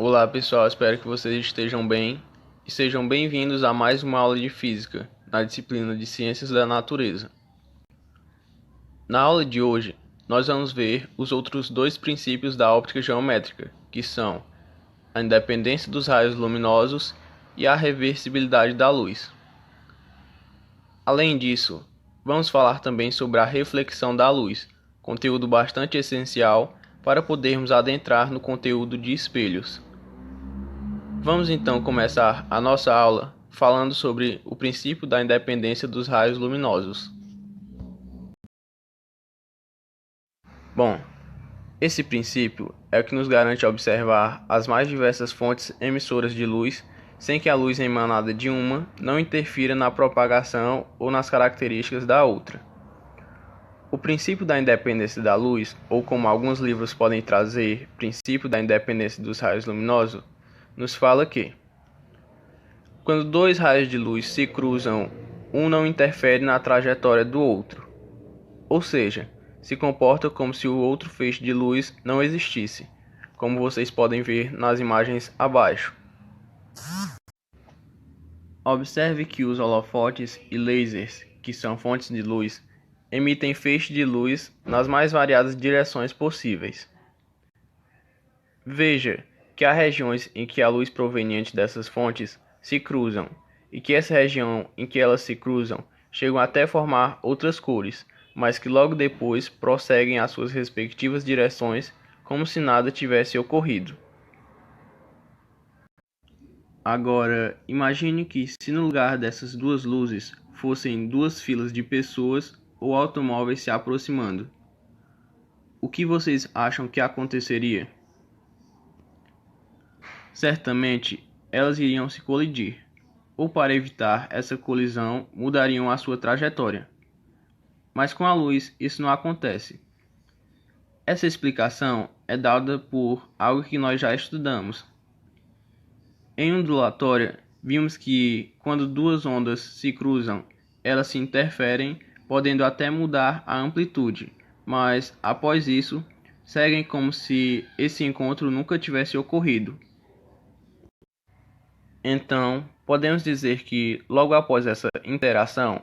Olá pessoal, espero que vocês estejam bem e sejam bem-vindos a mais uma aula de Física na disciplina de Ciências da Natureza. Na aula de hoje, nós vamos ver os outros dois princípios da óptica geométrica, que são a independência dos raios luminosos e a reversibilidade da luz. Além disso, vamos falar também sobre a reflexão da luz, conteúdo bastante essencial para podermos adentrar no conteúdo de espelhos. Vamos então começar a nossa aula falando sobre o princípio da independência dos raios luminosos. Bom, esse princípio é o que nos garante observar as mais diversas fontes emissoras de luz sem que a luz emanada de uma não interfira na propagação ou nas características da outra. O princípio da independência da luz, ou como alguns livros podem trazer, princípio da independência dos raios luminosos, nos fala que, quando dois raios de luz se cruzam, um não interfere na trajetória do outro, ou seja, se comporta como se o outro feixe de luz não existisse, como vocês podem ver nas imagens abaixo. Observe que os holofotes e lasers, que são fontes de luz, emitem feixes de luz nas mais variadas direções possíveis. Veja que há regiões em que a luz proveniente dessas fontes se cruzam, e que essa região em que elas se cruzam chegam até formar outras cores, mas que logo depois prosseguem às suas respectivas direções como se nada tivesse ocorrido. Agora, imagine que se no lugar dessas duas luzes fossem duas filas de pessoas ou automóveis se aproximando. O que vocês acham que aconteceria? Certamente, elas iriam se colidir, ou para evitar essa colisão, mudariam a sua trajetória. Mas com a luz, isso não acontece. Essa explicação é dada por algo que nós já estudamos. Em ondulatória, vimos que, quando duas ondas se cruzam, elas se interferem, podendo até mudar a amplitude, mas, após isso, seguem como se esse encontro nunca tivesse ocorrido. Então, podemos dizer que, logo após essa interação,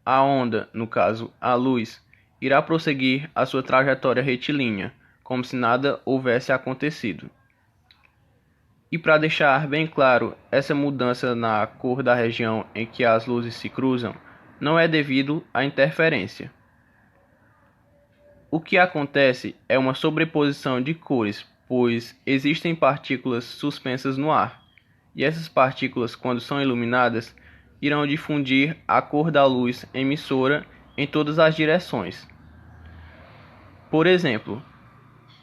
a onda, no caso a luz, irá prosseguir a sua trajetória retilínea, como se nada houvesse acontecido. E para deixar bem claro, essa mudança na cor da região em que as luzes se cruzam não é devido à interferência. O que acontece é uma sobreposição de cores, pois existem partículas suspensas no ar. E essas partículas, quando são iluminadas, irão difundir a cor da luz emissora em todas as direções. Por exemplo,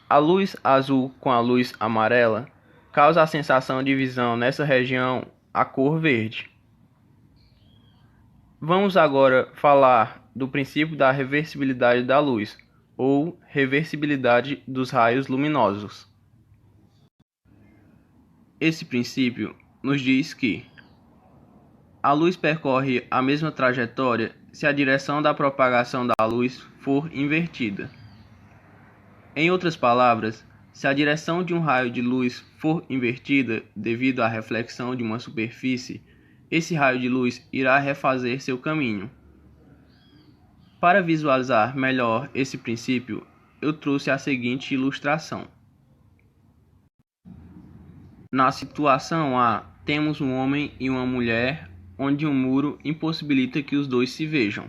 a luz azul com a luz amarela causa a sensação de visão nessa região a cor verde. Vamos agora falar do princípio da reversibilidade da luz, ou reversibilidade dos raios luminosos. Esse princípio nos diz que a luz percorre a mesma trajetória se a direção da propagação da luz for invertida. Em outras palavras, se a direção de um raio de luz for invertida devido à reflexão de uma superfície, esse raio de luz irá refazer seu caminho. Para visualizar melhor esse princípio, eu trouxe a seguinte ilustração. Na situação A, temos um homem e uma mulher, onde um muro impossibilita que os dois se vejam.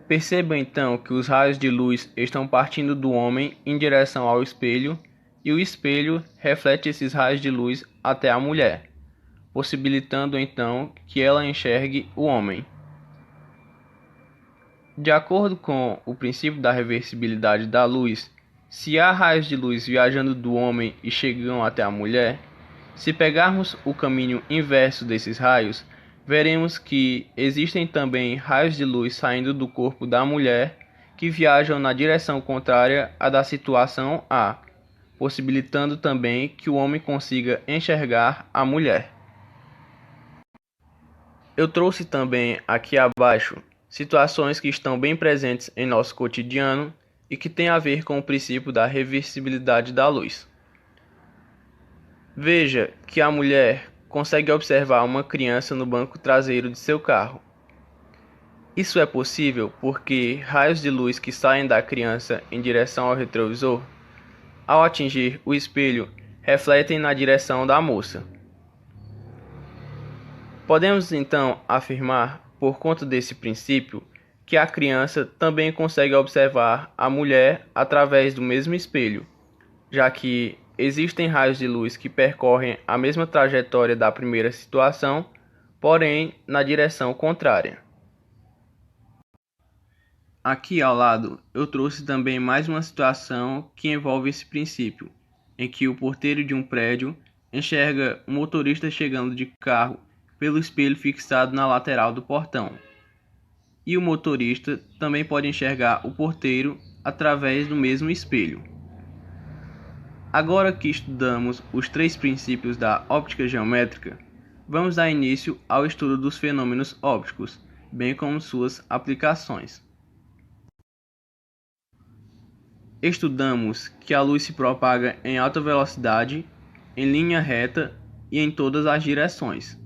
Perceba então que os raios de luz estão partindo do homem em direção ao espelho, e o espelho reflete esses raios de luz até a mulher, possibilitando então que ela enxergue o homem. De acordo com o princípio da reversibilidade da luz, se há raios de luz viajando do homem e chegam até a mulher, se pegarmos o caminho inverso desses raios, veremos que existem também raios de luz saindo do corpo da mulher que viajam na direção contrária à da situação A, possibilitando também que o homem consiga enxergar a mulher. Eu trouxe também aqui abaixo situações que estão bem presentes em nosso cotidiano e que têm a ver com o princípio da reversibilidade da luz. Veja que a mulher consegue observar uma criança no banco traseiro de seu carro. Isso é possível porque raios de luz que saem da criança em direção ao retrovisor, ao atingir o espelho, refletem na direção da moça. Podemos então afirmar, por conta desse princípio, que a criança também consegue observar a mulher através do mesmo espelho, já que existem raios de luz que percorrem a mesma trajetória da primeira situação, porém na direção contrária. Aqui ao lado eu trouxe também mais uma situação que envolve esse princípio, em que o porteiro de um prédio enxerga o motorista chegando de carro pelo espelho fixado na lateral do portão. E o motorista também pode enxergar o porteiro através do mesmo espelho. Agora que estudamos os 3 princípios da óptica geométrica, vamos dar início ao estudo dos fenômenos ópticos, bem como suas aplicações. Estudamos que a luz se propaga em alta velocidade, em linha reta e em todas as direções.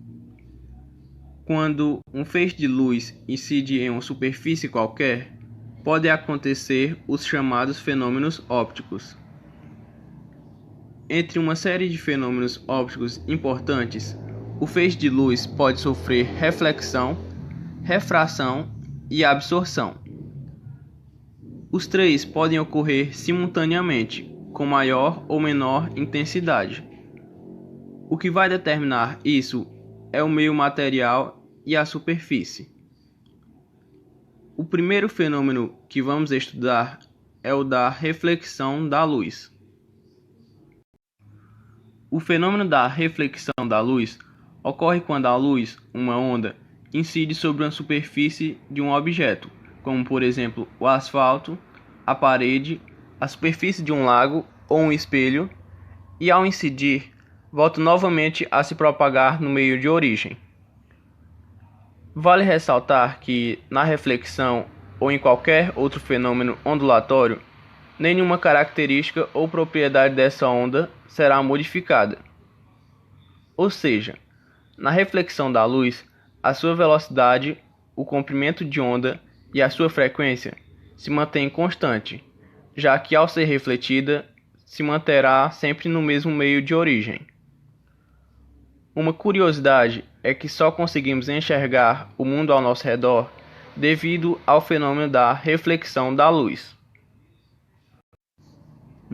Quando um feixe de luz incide em uma superfície qualquer, podem acontecer os chamados fenômenos ópticos. Entre uma série de fenômenos ópticos importantes, o feixe de luz pode sofrer reflexão, refração e absorção. Os 3 podem ocorrer simultaneamente, com maior ou menor intensidade. O que vai determinar isso é o meio material e a superfície. O primeiro fenômeno que vamos estudar é o da reflexão da luz. O fenômeno da reflexão da luz ocorre quando a luz, uma onda, incide sobre uma superfície de um objeto, como por exemplo o asfalto, a parede, a superfície de um lago ou um espelho, e ao incidir, volta novamente a se propagar no meio de origem. Vale ressaltar que, na reflexão ou em qualquer outro fenômeno ondulatório, nenhuma característica ou propriedade dessa onda será modificada. Ou seja, na reflexão da luz, a sua velocidade, o comprimento de onda e a sua frequência se mantêm constante, já que ao ser refletida, se manterá sempre no mesmo meio de origem. Uma curiosidade é que só conseguimos enxergar o mundo ao nosso redor devido ao fenômeno da reflexão da luz.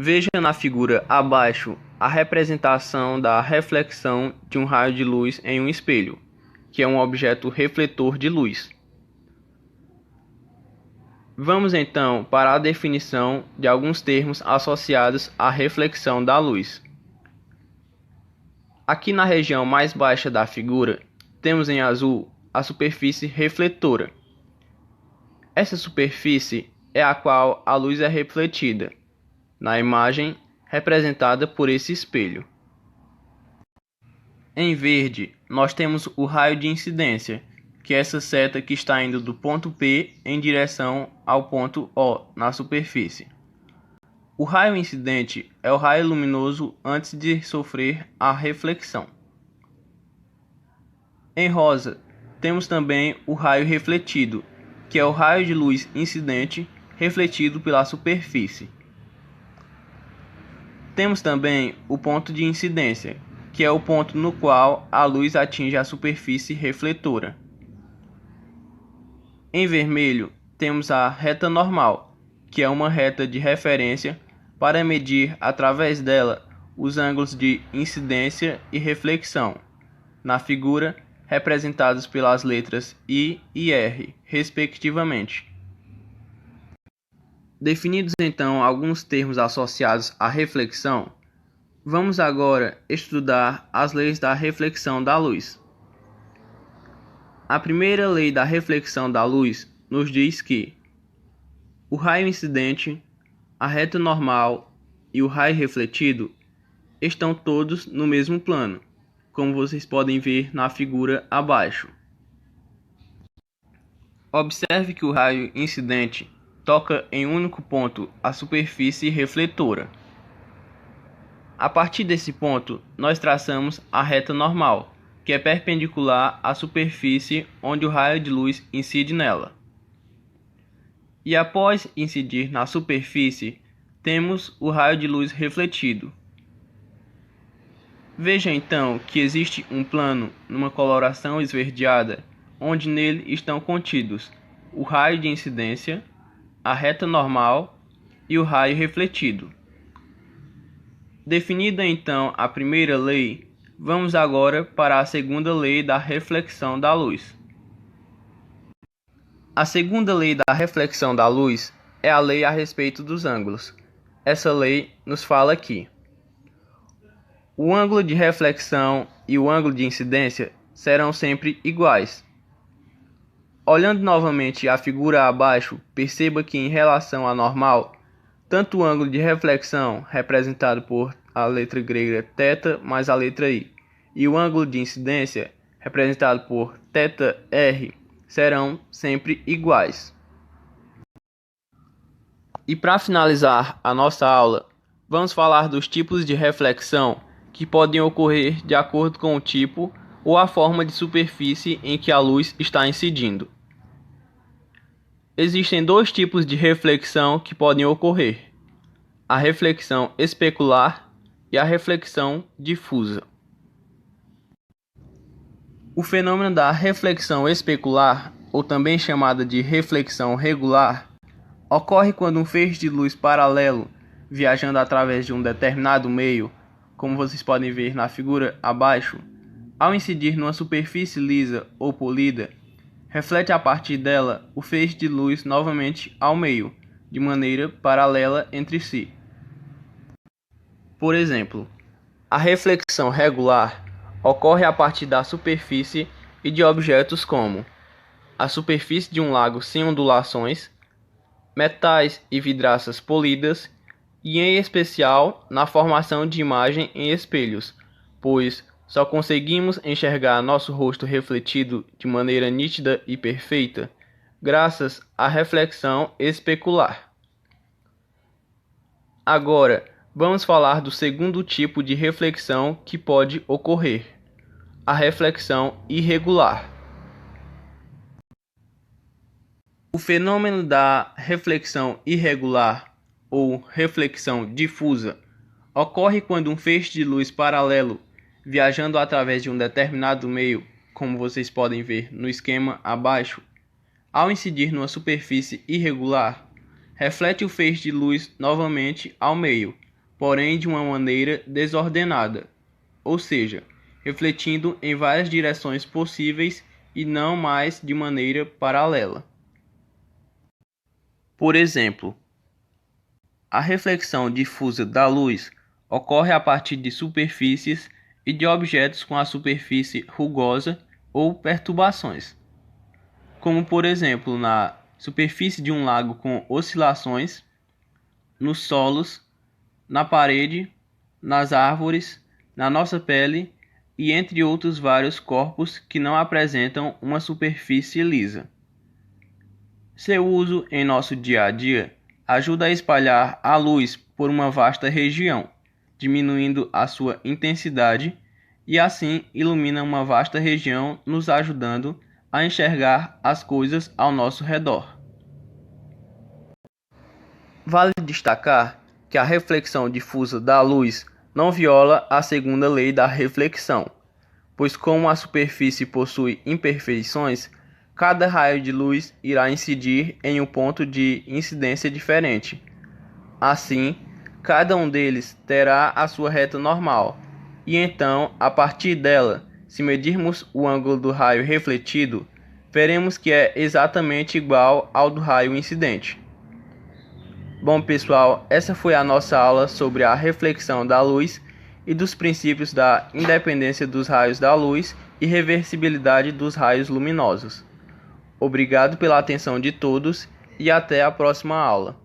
Veja na figura abaixo a representação da reflexão de um raio de luz em um espelho, que é um objeto refletor de luz. Vamos então para a definição de alguns termos associados à reflexão da luz. Aqui na região mais baixa da figura, temos em azul a superfície refletora. Essa superfície é a qual a luz é refletida, na imagem representada por esse espelho. Em verde, nós temos o raio de incidência, que é essa seta que está indo do ponto P em direção ao ponto O na superfície. O raio incidente é o raio luminoso antes de sofrer a reflexão. Em rosa, temos também o raio refletido, que é o raio de luz incidente refletido pela superfície. Temos também o ponto de incidência, que é o ponto no qual a luz atinge a superfície refletora. Em vermelho, temos a reta normal, que é uma reta de referência para medir através dela os ângulos de incidência e reflexão, na figura representados pelas letras I e R, respectivamente. Definidos então alguns termos associados à reflexão, vamos agora estudar as leis da reflexão da luz. A primeira lei da reflexão da luz nos diz que o raio incidente, a reta normal e o raio refletido estão todos no mesmo plano, como vocês podem ver na figura abaixo. Observe que o raio incidente toca em um único ponto a superfície refletora. A partir desse ponto, nós traçamos a reta normal, que é perpendicular à superfície onde o raio de luz incide nela. E após incidir na superfície, temos o raio de luz refletido. Veja então que existe um plano numa coloração esverdeada, onde nele estão contidos o raio de incidência, a reta normal e o raio refletido. Definida então a primeira lei, vamos agora para a segunda lei da reflexão da luz. A segunda lei da reflexão da luz é a lei a respeito dos ângulos. Essa lei nos fala que o ângulo de reflexão e o ângulo de incidência serão sempre iguais. Olhando novamente a figura abaixo, perceba que em relação à normal, tanto o ângulo de reflexão, representado por a letra grega θ mais a letra I, e o ângulo de incidência, representado por θr, serão sempre iguais. E para finalizar a nossa aula, vamos falar dos tipos de reflexão que podem ocorrer de acordo com o tipo ou a forma de superfície em que a luz está incidindo. Existem dois tipos de reflexão que podem ocorrer: a reflexão especular e a reflexão difusa. O fenômeno da reflexão especular, ou também chamada de reflexão regular, ocorre quando um feixe de luz paralelo, viajando através de um determinado meio, como vocês podem ver na figura abaixo, ao incidir numa superfície lisa ou polida, reflete a partir dela o feixe de luz novamente ao meio, de maneira paralela entre si. Por exemplo, a reflexão regular ocorre a partir da superfície e de objetos como a superfície de um lago sem ondulações, metais e vidraças polidas, e em especial na formação de imagem em espelhos, pois só conseguimos enxergar nosso rosto refletido de maneira nítida e perfeita graças à reflexão especular. Agora, vamos falar do segundo tipo de reflexão que pode ocorrer: a reflexão irregular. O fenômeno da reflexão irregular ou reflexão difusa ocorre quando um feixe de luz paralelo, viajando através de um determinado meio, como vocês podem ver no esquema abaixo, ao incidir numa superfície irregular, reflete o feixe de luz novamente ao meio, porém de uma maneira desordenada, ou seja, refletindo em várias direções possíveis e não mais de maneira paralela. Por exemplo, a reflexão difusa da luz ocorre a partir de superfícies e de objetos com a superfície rugosa ou perturbações, como por exemplo na superfície de um lago com oscilações, nos solos, na parede, nas árvores, na nossa pele e entre outros vários corpos que não apresentam uma superfície lisa. Seu uso em nosso dia a dia ajuda a espalhar a luz por uma vasta região, diminuindo a sua intensidade e assim ilumina uma vasta região, nos ajudando a enxergar as coisas ao nosso redor. Vale destacar que a reflexão difusa da luz não viola a segunda lei da reflexão, pois como a superfície possui imperfeições, cada raio de luz irá incidir em um ponto de incidência diferente. Assim, cada um deles terá a sua reta normal, e então, a partir dela, se medirmos o ângulo do raio refletido, veremos que é exatamente igual ao do raio incidente. Bom pessoal, essa foi a nossa aula sobre a reflexão da luz e dos princípios da independência dos raios da luz e reversibilidade dos raios luminosos. Obrigado pela atenção de todos e até a próxima aula.